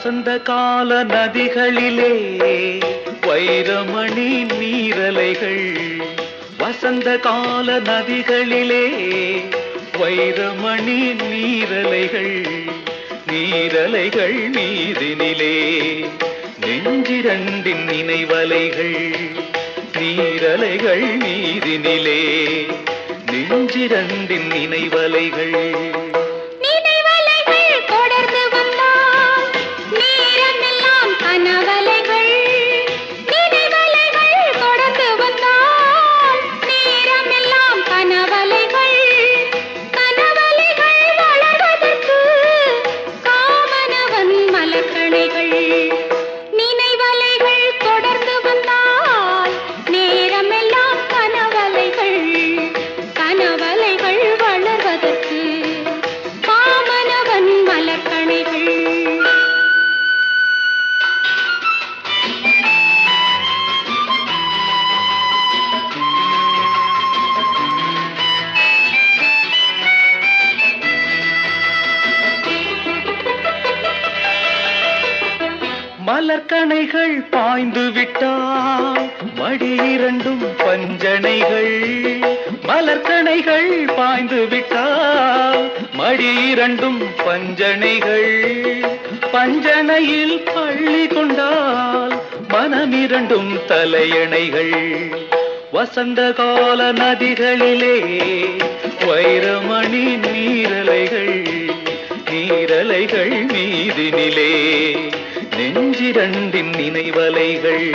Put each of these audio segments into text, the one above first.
வசந்த கால நதிகளிலே வைரமணி நீரலைகள், வசந்த கால நதிகளிலே வைரமணி நீரலைகள், நீரலைகள் நீதினிலே நெஞ்சிரண்டின் நினைவலைகள், நீரலைகள் நீதினிலே நெஞ்சிரண்டின் நினைவலைகள். மலர்கணைகள் பாய்ந்து விட்டால் மடி இரண்டும் பஞ்சனைகள், மலர்கணைகள் பாய்ந்து விட்டால் மடி இரண்டும் பஞ்சனைகள், பஞ்சனையில் பள்ளி கொண்டால் மனமிரண்டும் தலையணைகள். வசந்த கால நதிகளிலே வைரமணி நீரலைகள், நீரலைகள் நீதினிலே நெஞ்சிரண்டின் நினைவலைகள்.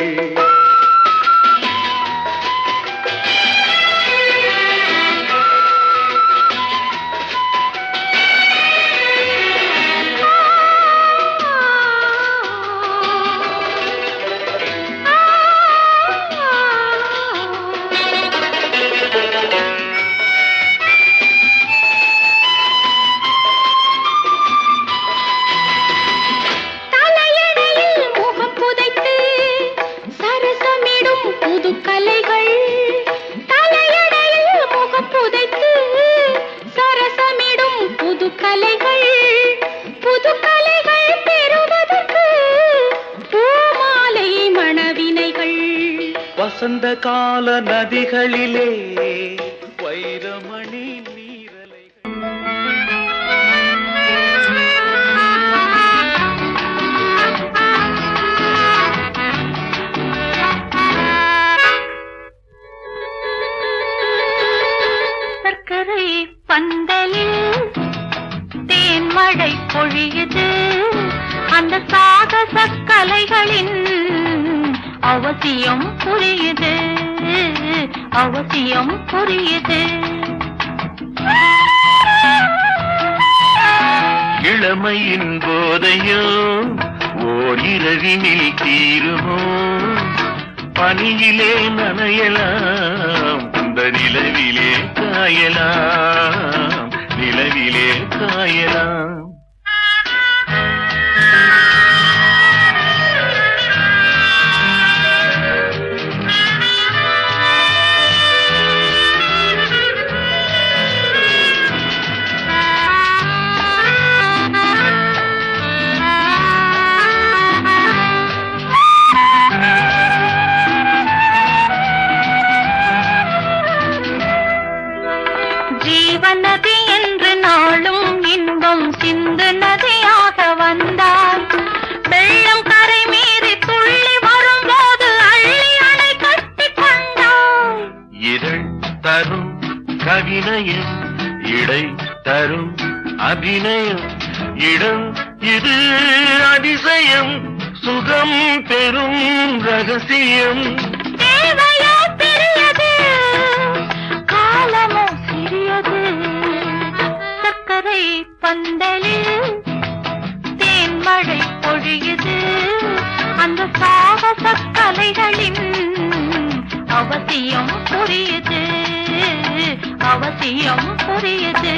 வசந்த கால நதிகளிலே வைரமணி நீரலைகள். சர்க்கரை பந்தலில் தேன்மழை பொழியுது, அந்த சாகச கலைகளின் அவசியம் புரியுது, அவசியம் புரியுது. இளமையின் போதையோ ஓர் இரவினில் தீருமோ, பனியிலே நனையலாம், அந்த நிலவிலே காயலாம், நிலவிலே காயலாம். ஜீவநதி என்று நாளும் இன்பம் சிந்து நதியாக வந்தால், வெள்ளம் கரை மீறி துள்ளி வரும்போது அள்ளி அணை கட்டி கொண்டால், இதழ் தரும் கவினையும் இடை தரும் அபிநயம், இடம் இது அதிசயம், சுகம் பெரும் ரகசியம். தேவையோ பெரியது, காலமோ சிறியது. சர்க்கரை பந்தலில் தேன்மழை பொழியுது, அந்த சாகச கலைகளின் அவசியம் புரியுது, அவசியம் புரியுது.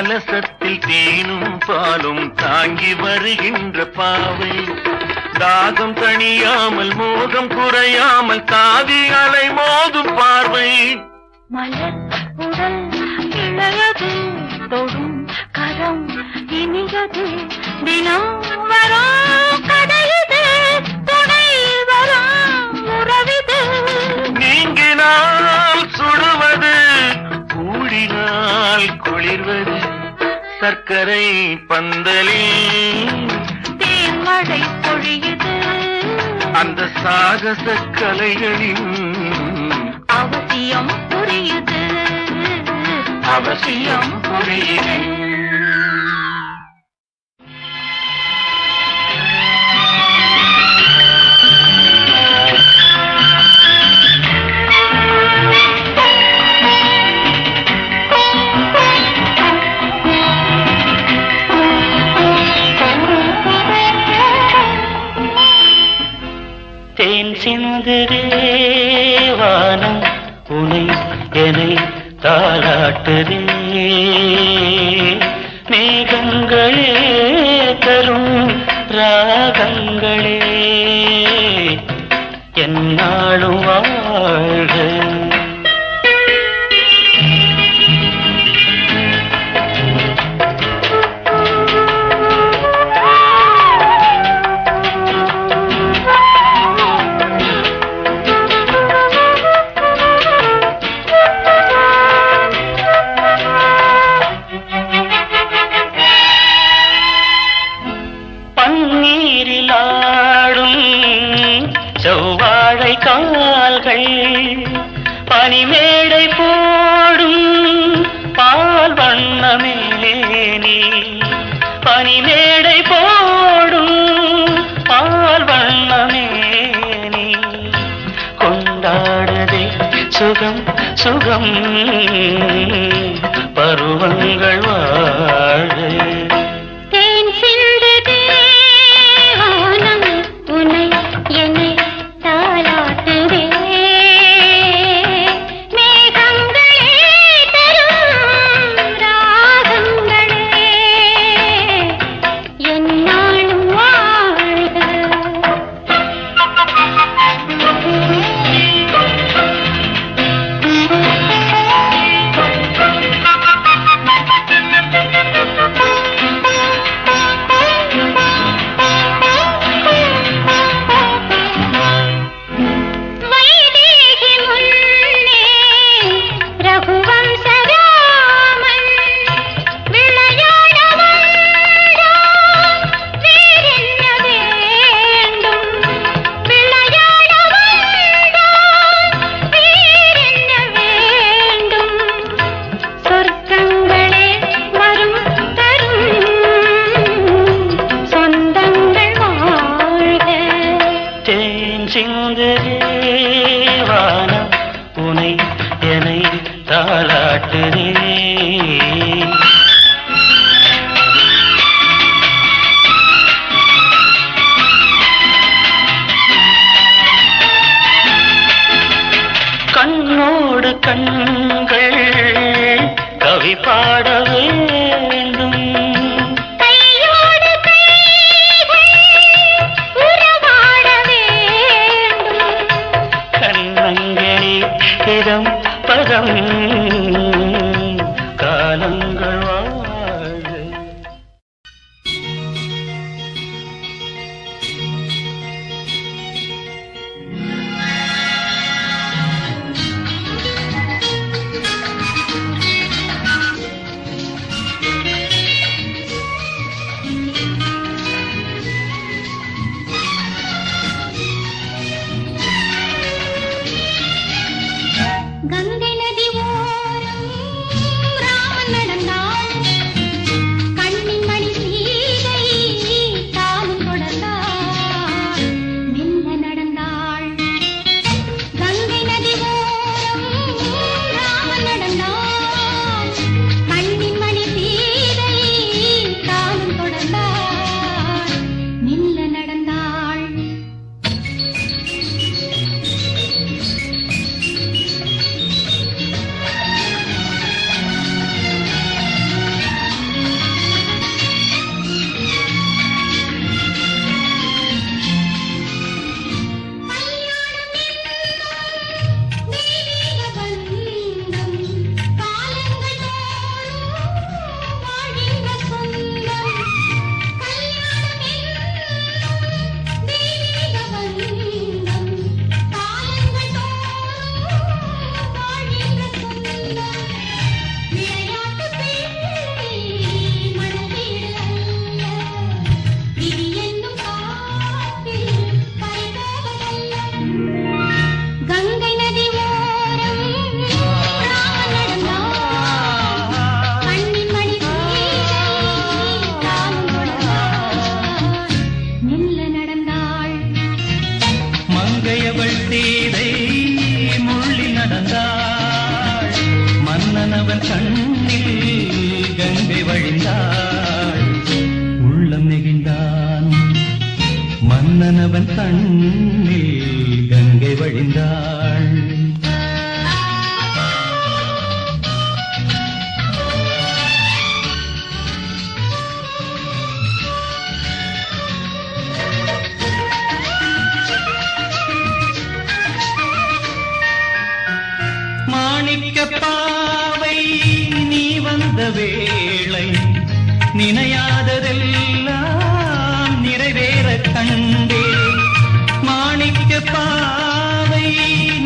கலசத்தில் தேனும் பாலும் தாங்கி வருகின்ற பாவை தாகம் தணியாமல் மோகம் குறையாமல் தாவி அலை மோதும் பார்வை மலர் உடல் இளையது தொடும் கரம் இனியது தினம் வரும் கடையுது துணை வரும் உறவிது நீங்கினால் சுடுவது கூடினால் குளிர்வது சர்க்கரை பந்தலில் தேன்மழை பொழியுது அந்த சாகச கலைகளின் அவசியம் புரியுது அவசியம் புரியுது தேன் சிந்துதே வானம் உனை என்னை தாலாட்டுதே மேகங்களே தரும் ராகங்களே என்னாலும் வாழ்க செவ்வாழை கால்கள் பனிமேடை போடும் பால் வண்ணமேனி பனிமேடை போடும் பால் வண்ணமேனி கொண்டாடுதே சுகம் சுகம் பருவங்கள் வாழ வானம் உனை என்னை தாலாட்டுதே கண்ணோடு கண்கள் கவி பாட வேண்டும் பதம் பதம் காலங்கள் வாழ மங்கையவள் சீதை முள்ளில் நடந்தாள் மன்னனவன் கண்ணில் கங்கை வழிந்தாள் உள்ளம் நெகிழ்ந்தான் மன்னனவன் கண்ணில் கங்கை வழிந்தாள் பாவை நீ வந்த வேளை நினையாததெல்லாம் நிறைவேற கண்டே மாணிக்க பாவை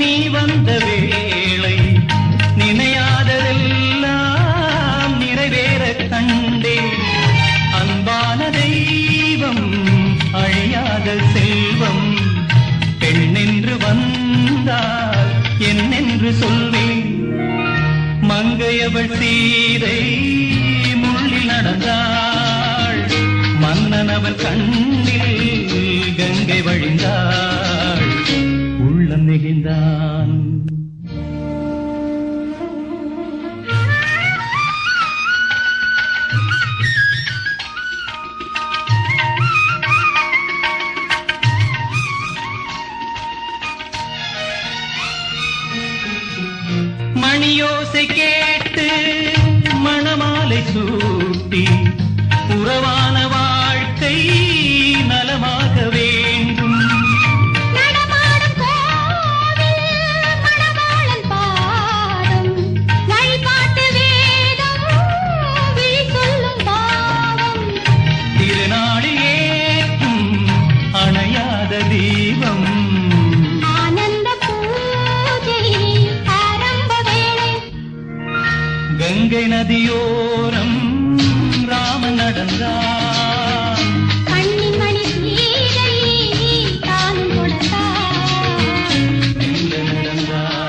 நீ வந்த வேளை நினையாததெல்லாம் நிறைவேற கண்டே அன்பான தெய்வம் அழியாத செல்வம் பெண்ணென்று வந்தால் என்னென்று சொல்வேன் மங்கையவள் சீதை முள்ளில் நடந்தாள் மன்னனவன் கண்ணில் கங்கை வழிந்தாள் உள்ளம் நெகிழ்ந்தான் மணியோசை கேட்டு மணமாலை சூட்டி உறவான வாழ்க்கை நலமாக வேண்டும் நடமாடும் கோவில் மணவாளன் பாதம் வழிபாட்டு வேதம் விழி சொல்லும் பாவம் திருநாளில் ஏற்றும் அணையாத தீபம் கங்கை நதியோரம் ராமன் நடந்தான் கண்ணிமணி சீதை தானும் கொடுத்தான் நடந்தான்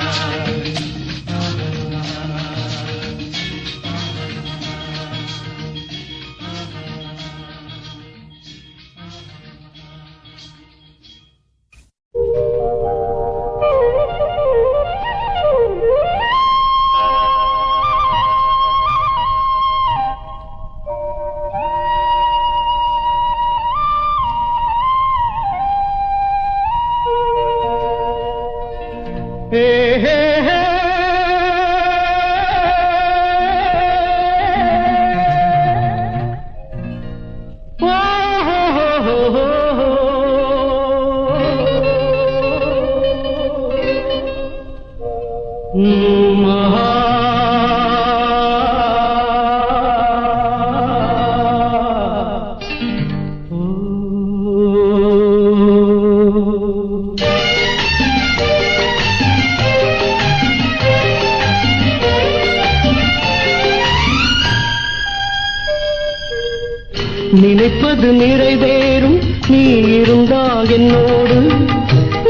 நினைப்பது நிறைவேறும் நீ இருந்தால் என்னோடு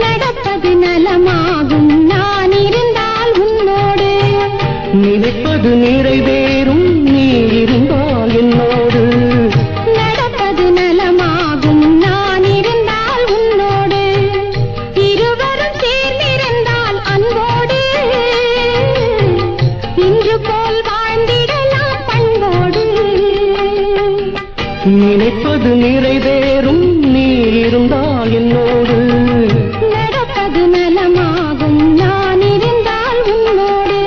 நடப்பது நலமாகும் நான் இருந்தால் உன்னோடு நினைப்பது நிறைவேறும் நீ இருந்தால் என்னோடு நடப்பது நலமாகும் நான் இருந்தால் உன்னோடு இருவரும் சேர்ந்திருந்தால் அன்போடு இன்று போல் வாழ்ந்திடலாம் பண்போடு நினைப்பது நிறைவேறும் நீ இருந்தால் என்னோடு நடப்பது நலமாகும் நான் இருந்தால் உன்னோடு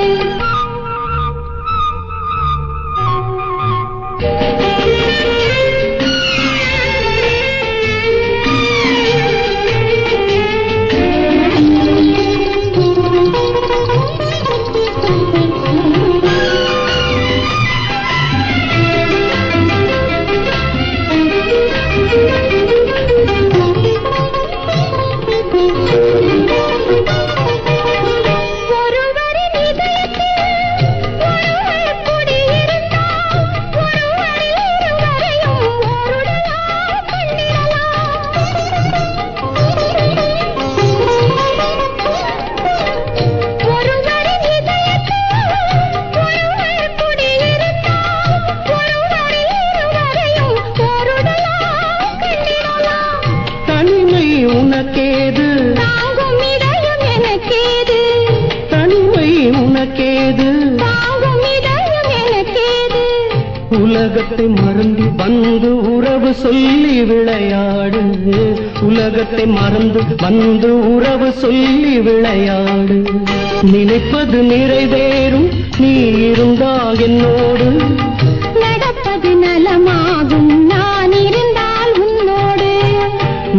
உனக்கேது உலகத்தை மறந்து வந்து உறவு சொல்லி விளையாடு, உலகத்தை மறந்து வந்து உறவு சொல்லி விளையாடு. நினைப்பது நிறைவேறும் நீ இருந்தால் என்னோடு, நடப்பது நலமாகும் நான் இருந்தால் உன்னோடு.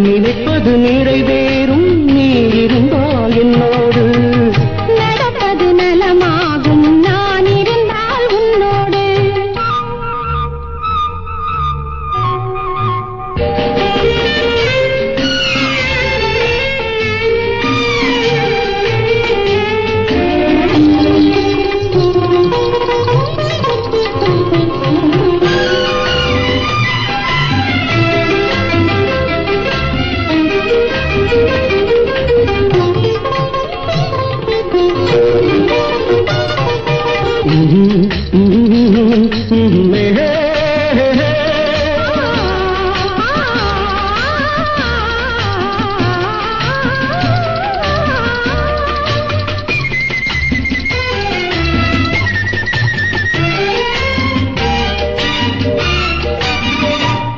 நினைப்பது நிறைவேறும் நீ இருந்தால் என்னோடு, நடப்பது நலமாகும் நான் இருந்தால் உன்னோடு.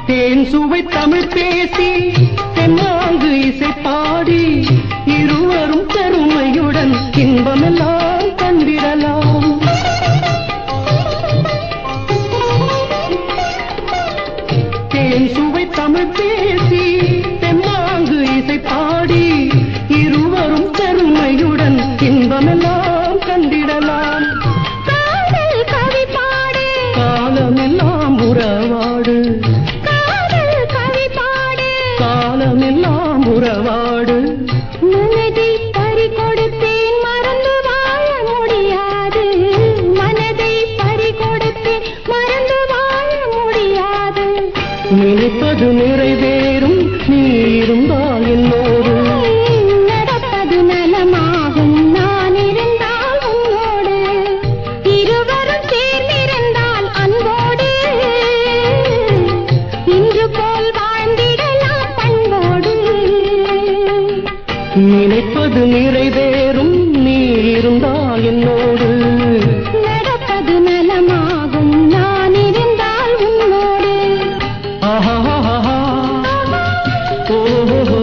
தேன் சுவை தமிழ் பேசி தென்னாங்கு இசை பாடி இருவரும் பெருமையுடன் இன்பமெல்லாம் கண்டிடலாம். தேன் சுவை தமிழ் பேசி தென்னாங்கு இசை பாடி இருவரும் பெருமையுடன் இன்பமெல்லாம் கண்டிடலாம். காதல் கவி பாடு, காலமெல்லாம் உறவாடு, காலமெல்லாம் உறவாடு. மனதை பறி கொடுத்தேன் மறந்து வாழ முடியாது, மனதை பறி கொடுத்தேன் மறந்து வாழ முடியாது. நினைப்பது நிறைவேறும் நீ இருந்தால் என்னோடு, நடப்பது நலமாகும் நான் இருந்தால் உன்னோடு. இருவரும் சேர்ந்திருந்தால் அன்போடு, இன்று போல் வாழ்ந்திடலாம் பண்போடு. நினைப்பது நிறைவேறும் நீ இருந்தால் என்னோடு, நடப்பது நலமாகும் நான் இருந்தால் உன்னோடு. ஆஹா ஓஹோ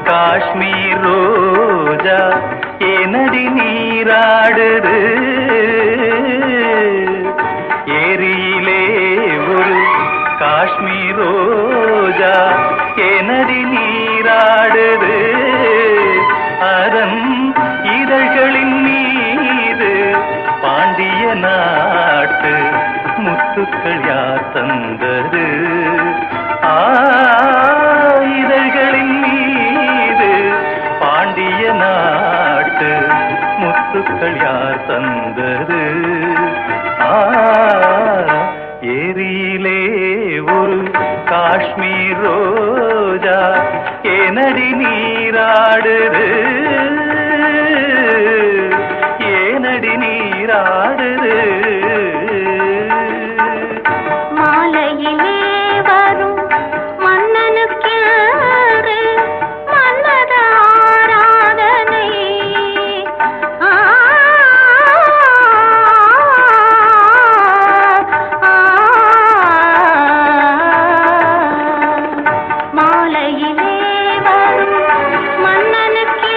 காஷ்மீர் ரோஜா ஏனடி நீராடுது, ஏரியிலே ஒரு காஷ்மீர் ரோஜா ஏனடி நீராடுது. அதன் இதழ்களின் மீது பாண்டிய நாட்டு முத்துக்கள் யார் தந்தது? இதழ்களின் மீது பாண்டிய நாட்டு முத்துக்கள் யார் தந்தது? ஏரியிலே ஒரு காஷ்மீர் ரோஜா ஏனடி நீராடுது, ஏனடி நீராடுது? மாலையிலே வரும் மன்னனுக்கு மன்மத ஆராதனை. மாலையிலே வரும் மன்னனுக்கு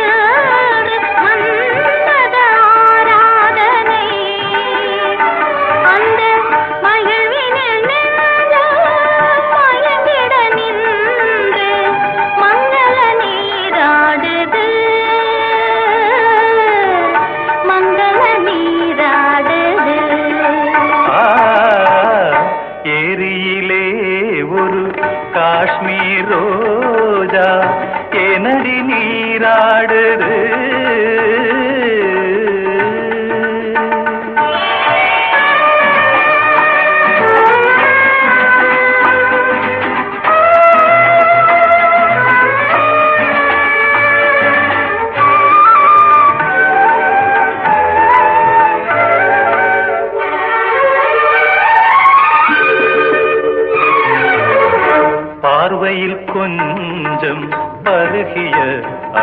பழகிய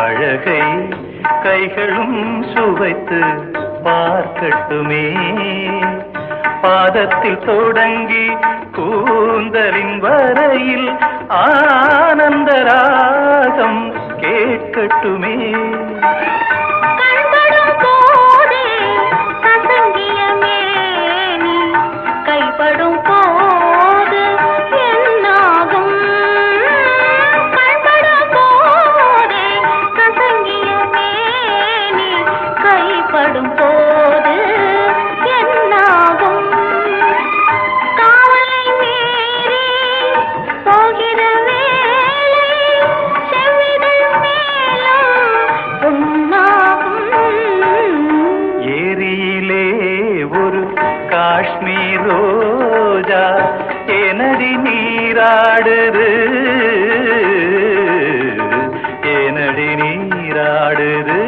அழகை கைகளும் சுவைத்து பார்க்கட்டுமே. பாதத்தில் தொடங்கி கூந்தலின் வரையில் ஆனந்த ராகம் கேட்கட்டுமே. கண்படும் போதே கசங்கிய மேனி கைப்படும் போது என்னாகும்? கண்படும் போதே கசங்கிய மேனி கைப்படும் போது என்னாகும்? காவலை மீறி போகிற வேளை செவ்விதழ் மேலும் பொன்னாகும். ஏரியிலே ஒரு காஷ்மீர் ரோஜா ஏனடி நீராடுது, ஏனடி நீராடுது.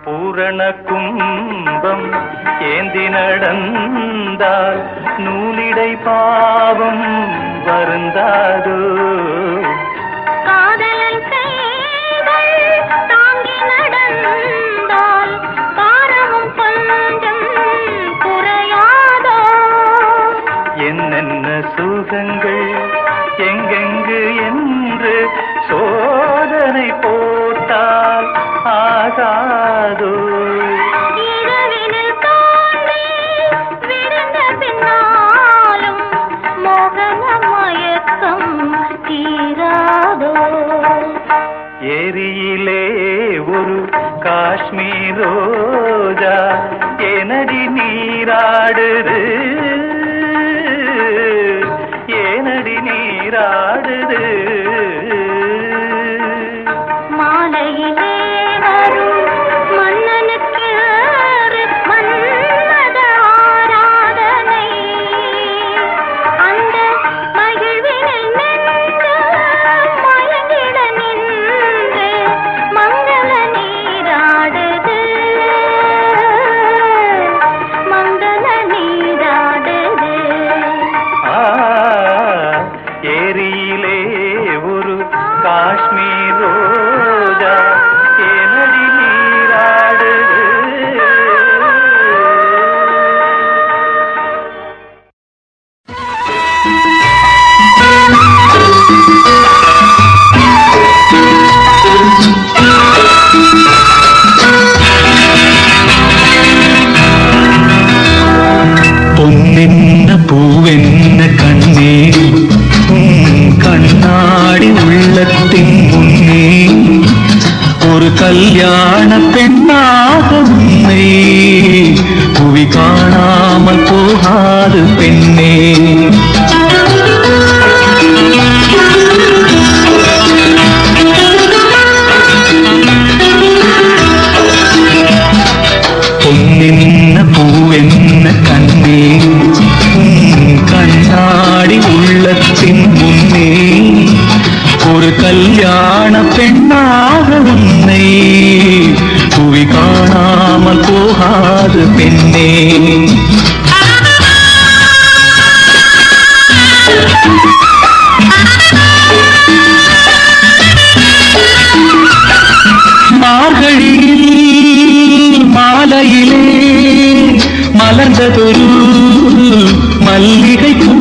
பூரண கும்பம் ஏந்தி நடந்தால் நூலிடை பாவம் வருந்தாதோ. காதலன் கைகள் தாங்கி நடந்தால் பாரமும் கொஞ்சம் குறையாதோ. என்னென்ன சுகங்கள் எங்கெங்கு என்று சோதனை போட்டால் ஆகாதோ. இரவினில் தோன்றி விழுந்த பின்னாலும் மோகன மயக்கம் தீராதோ. ஏரியிலே ஒரு காஷ்மீர் ரோஜா ஏனடி நீராடுது, ஏனடி நீராடுது. மாலையிலே வரும் மன்னனுக்கு மன்மத ஆராதனை. அந்த மகிழ்வினில் நின்று மயங்கிட நின்று மங்கள நீராடுது, மங்கள நீராடுது. ஏரியிலே ஒரு காஷ்மீர் ரோஜா ஏனடி நீராடுது. பொன்னென்ன பூவென்ன கண்ணே கண்ணாடி உள்ளத்தின் முன்னே ஒரு கல்யாண பெண்ணாக உன்னை புவி காணாமல் போகாது பெண்ணே. பொன்னென்ன பூவென்ன கண்ணே கண்ணாடி உள்ளத்தின் முன்னே ஒரு கல்யாண பெண்ணாக உன்னை புவி காணாமல் போகாது பெண்ணே. மார்கழியில் மாலையிலே மலர்ந்ததொரு மல்லிகை பூ,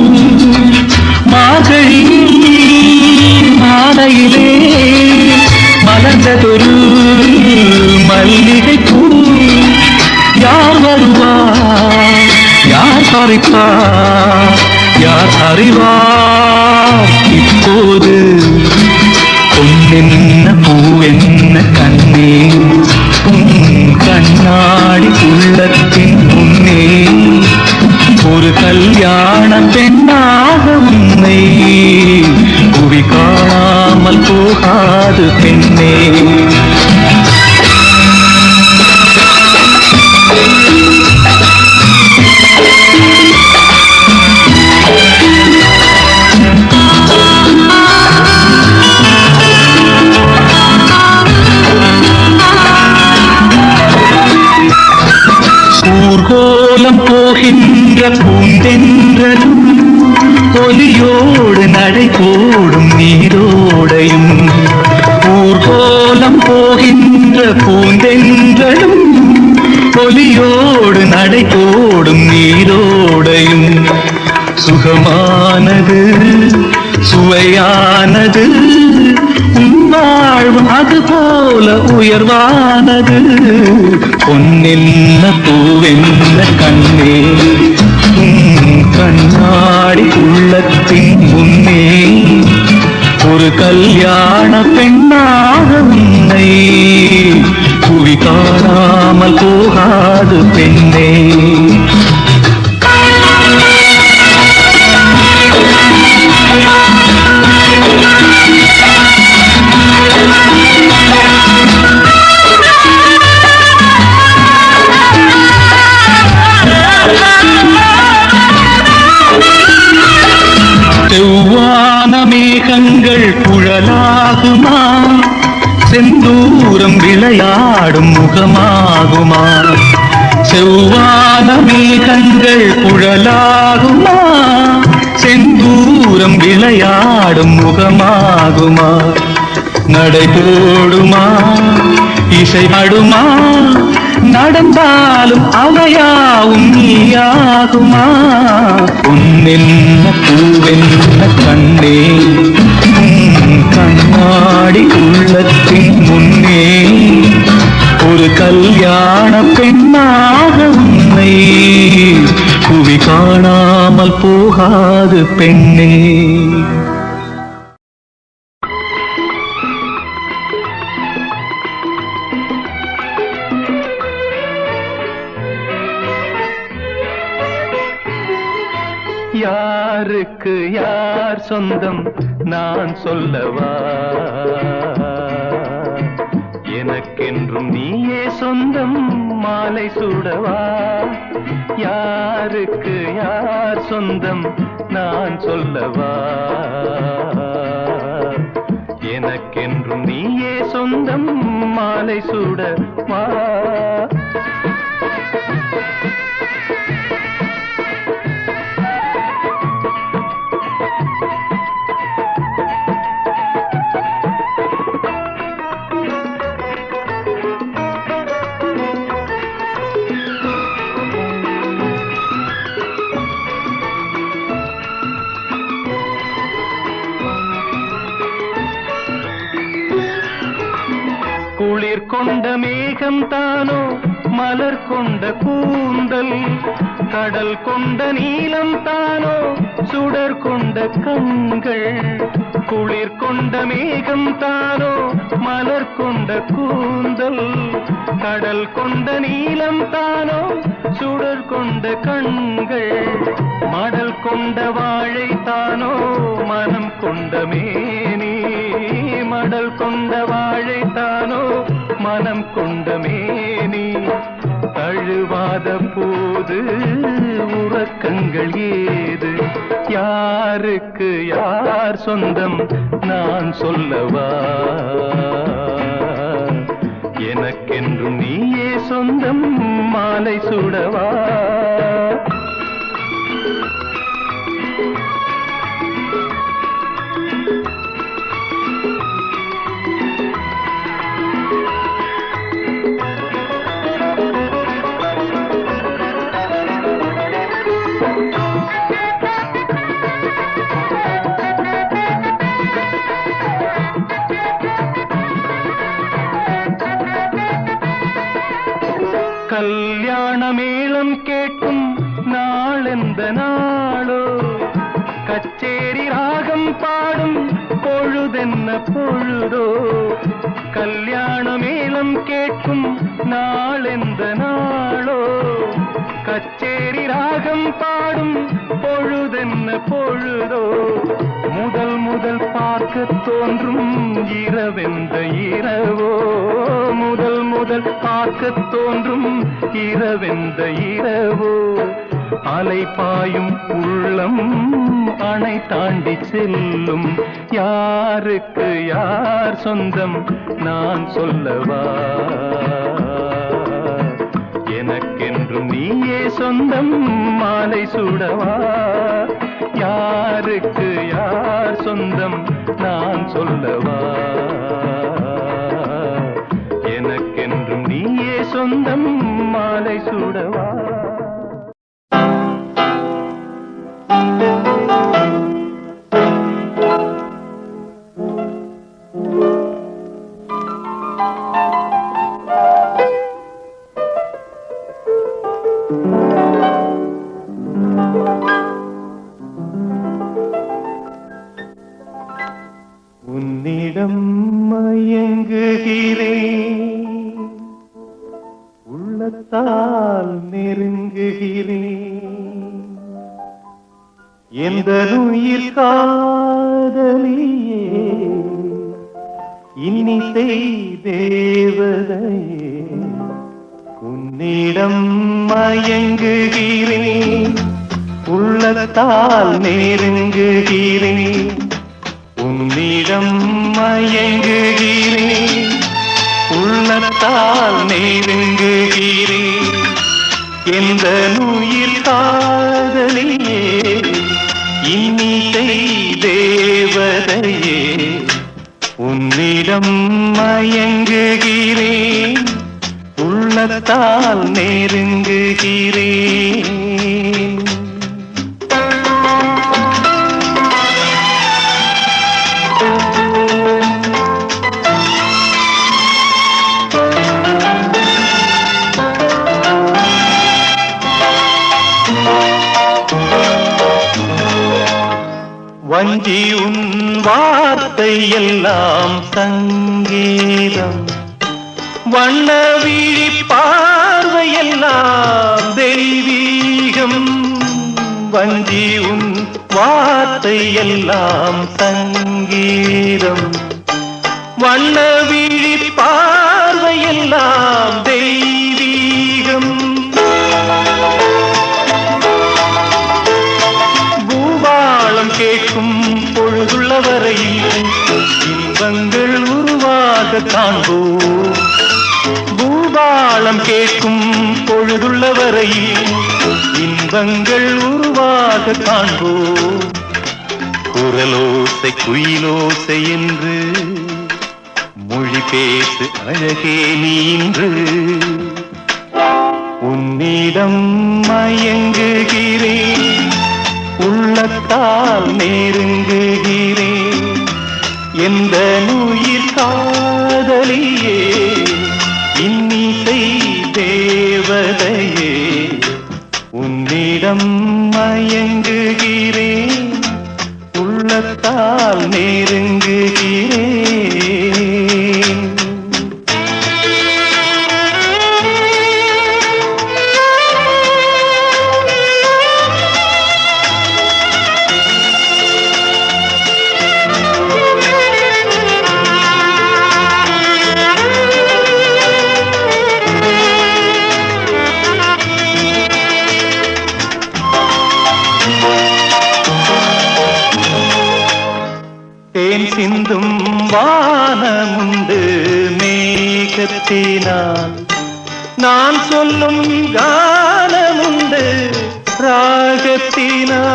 மார்கழியில் மாலையிலே மலர்ந்ததொரு மல்லிகை பூ. யார் வருவார், யார் பறிப்பார், யார் அறிவார் இப்போது? பொன்னென்ன பூவென்ன கண்ணே கண்ணாடி உள்ளத்தின் முன்னே ஒரு கல்யாண பெண்ணாக உன்னை புவி காணாமல் போகாது பெண்ணே. பூந்தென்றலும் ஒலியோடு நடை போடும் நீரோடையும் ஊர்கோலம் போகின்ற பூந்தென்றலும் ஒலியோடு நடை போடும் நீரோடையும் சுகமானது சுவையானது வாழ்வு அதுபோல உயர்வானது பொன்னென்ன பூவென்ன கண்ணே கண்ணாடி உள்ளத்தின் முன்னே ஒரு கல்யாண பெண்ணாக உன்னை புவி காணாமல் போகாது பெண்ணே செவ்வான மேகங்கள் குழலாகுமா செந்தூரம் விளையாடும் முகமாகுமா செவ்வான மேகங்கள் குழலாகுமா செந்தூரம் விளையாடும் முகமாகுமா நடை போடுமா இசை பாடுமா நடந்தாலும் அவையாவும் நீயாகுமா பொன்னென்ன பூவென்ன கண்ணே கண்ணாடி உள்ளத்தின் முன்னே ஒரு கல்யாண பெண்ணாக உன்னை புவி காணாமல் போகாது பெண்ணே யாருக்கு யார் சொந்தம் நான் சொல்லவா எனக்கென்றும் நீயே சொந்தம் மாலை சூடவா யாருக்கு யார் சொந்தம் நான் சொல்லவா எனக்கென்றும் நீயே சொந்தம் மாலை சூடவா குளிர் கொண்ட மேகம் தானோ மலர் கொண்ட கூந்தல் கடல் கொண்ட நீலம் தானோ சுடர் கொண்ட கண்கள் குளிர் கொண்ட மேகம் தானோ மலர் கொண்ட கூந்தல் கடல் கொண்ட நீலம் தானோ சுடர் கொண்ட கண்கள் மடல் கொண்ட வாழை தானோ மனம் கொண்ட மேனி மடல் கொண்ட வாழை தானோ மனம் கொண்ட மேனி தழுவாத போது உறக்கங்கள் ஏது யாருக்கு யார் சொந்தம் நான் சொல்லவா எனக்கென்றும் நீயே சொந்தம் மாலை சுடவா கல்யாண மேளம் கேட்கும் நாளெந்த நாளோ கச்சேரி ராகம் பாடும் பொழுதென்ன பொழுதோ கல்யாண மேளம் கேட்கும் நாளெந்த நாளோ கச்சேரி ராகம் பாடும் பொழுதென்ன பொழுதோ முதல் முதல் பார்க்க தோன்றும் இரவெந்த இரவோ முதல் முதல் பார்க்க தோன்றும் இரவெந்த இரவோ அலை பாயும் உள்ளம் அணை தாண்டி செல்லும் யாருக்கு யார் சொந்தம் நான் சொல்லவா எனக்கென்ன எனக்கென்றும் நீயே சொந்தம் மாலை சூடவா யாருக்கு யார் சொந்தம் நான் சொல்லவா எனக்கென்றும் நீயே சொந்தம் மாலை சூடவா உன்னிடம் மயங்குகிறேன் உள்ளத்தால் நெருங்குகிறேன் எந்த உயிர் காதலியே இன்னிசை தேவதையே உன்னிடம் மயங்குகிறேன் உள்ளத்தால் நெருங்குகிறேன் உன்னிடம் மயங்குகிறேன் உள்ளத்தால் நெருங்குகிறேன் எந்த உயிர் காதலியே இன்னிசை தேவதையே உன்னிடம் மயங்குகிறேன் உள்ளத்தால் நெருங்குகிறேன் வஞ்சி உன் வார்த்தை எல்லாம் சங்கீதம் வண்ண விழி பார்வையெல்லாம் தெய்வீகம் வஞ்சி உன் வார்த்தை எல்லாம் சங்கீதம் வண்ண விழி பார்வையெல்லாம் தெய்வீகம் கேட்கும் பொழுதுள்ள வரையில் இன்பங்கள் உருவாக காண்போம் பூபாலம் கேட்கும் பொழுதுள்ள வரையில் இன்பங்கள் உருவாக காண்போம் குரலோசை குயிலோசை என்று மொழி பேசு அழகே நீன்று உன்னிடம் மயங்குகிறேன் உள்ளத்தால் நெருங்குகிறேன் எந்த உயிர் காதலியே இன்னிசை தேவதையே உன்னிடம் மயங்குகிறேன் உள்ளத்தால் நெருங்குகிறேன் தேன் சிந்தும் வானமுண்டு மேகத்தினால் நான் சொல்லும் கானமுண்டு ராகத்தினால்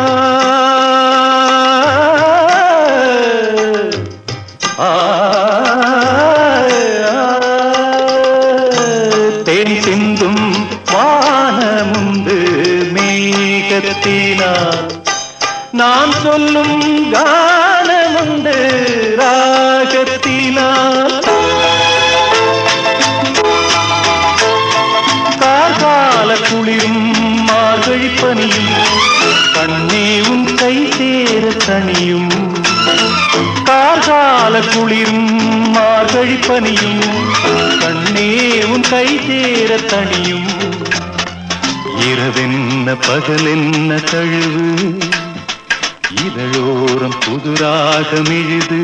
தேன் சிந்தும் வானமுண்டு மேகத்தினால் நான் சொல்லும் கானமுண்டு ராகத்தினால் கார்கால குளிரும் மார்கழி பனியும் கண்ணே உன் கை சேர தனியும் கார்கால குளிரும் மார்கழி பனியும் கண்ணே உன் கை சேர தனியும் இரவென்ன பகலென்ன தழுவு இதழோரம் புதுராகமெழுது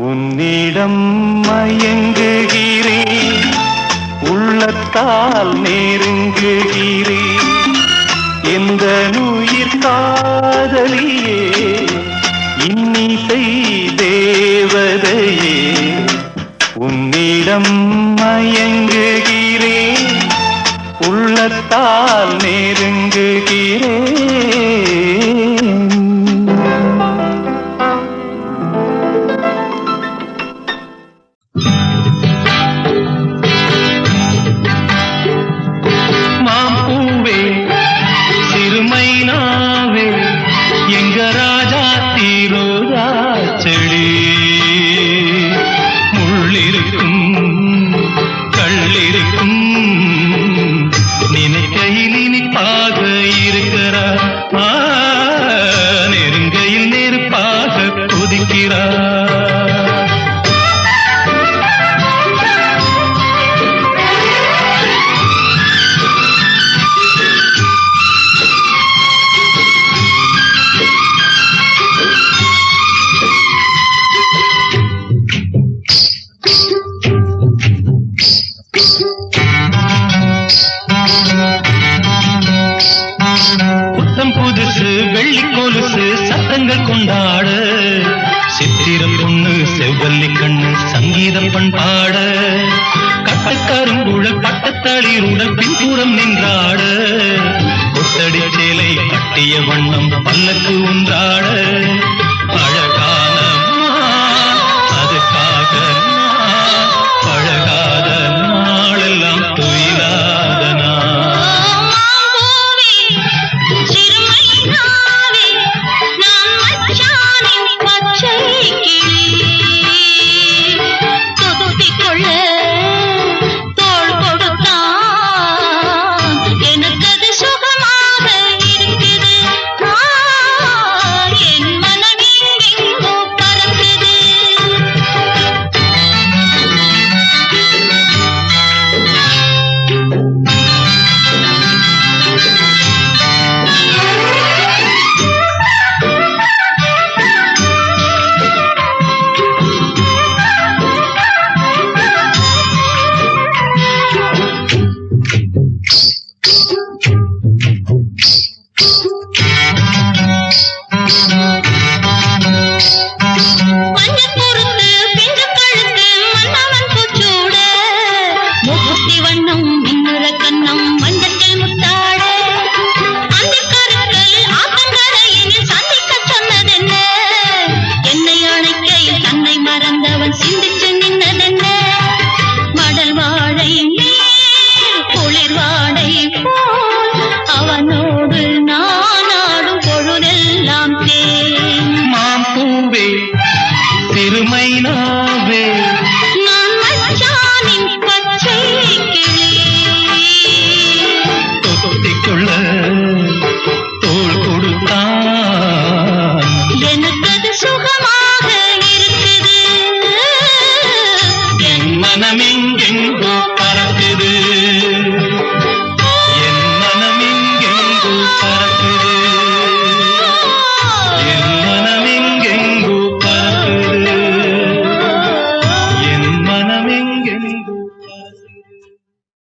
உன்னிடம் மயங்குகிறேன் உள்ளத்தால் நெருங்குகிறேன் எந்த உயிர் காதலியே இன்னிசை தேவதையே உன்னிடம் மயங்குகிறேன் உள்ளத்தால் நெருங்குகிறேன். மாம்பூவே சிறுமைனாவே எங்க ராஜா தீரோஜா செடி முள்ளிருக்கும் கள்ளிருக்கும் நினைக்கையில் இனிப்பாக இருக்கிறார், நெருங்கையில் நெருப்பாக கொதிக்கிறார். புத்தம் புதுசு வெள்ளி கொலுசு சத்தங்கள் கொண்டாட, சித்திரம் பொண்ணு செவ்வல்லி கண்ணு சங்கீதம் பண்பாட, கட்டக்கருங்குழல் பட்டத்தளிருடன் பின்புறம் நின்றாட, கொத்தடி சேலை கட்டிய வண்ணம் பல்லக்கு ஒன்றாட,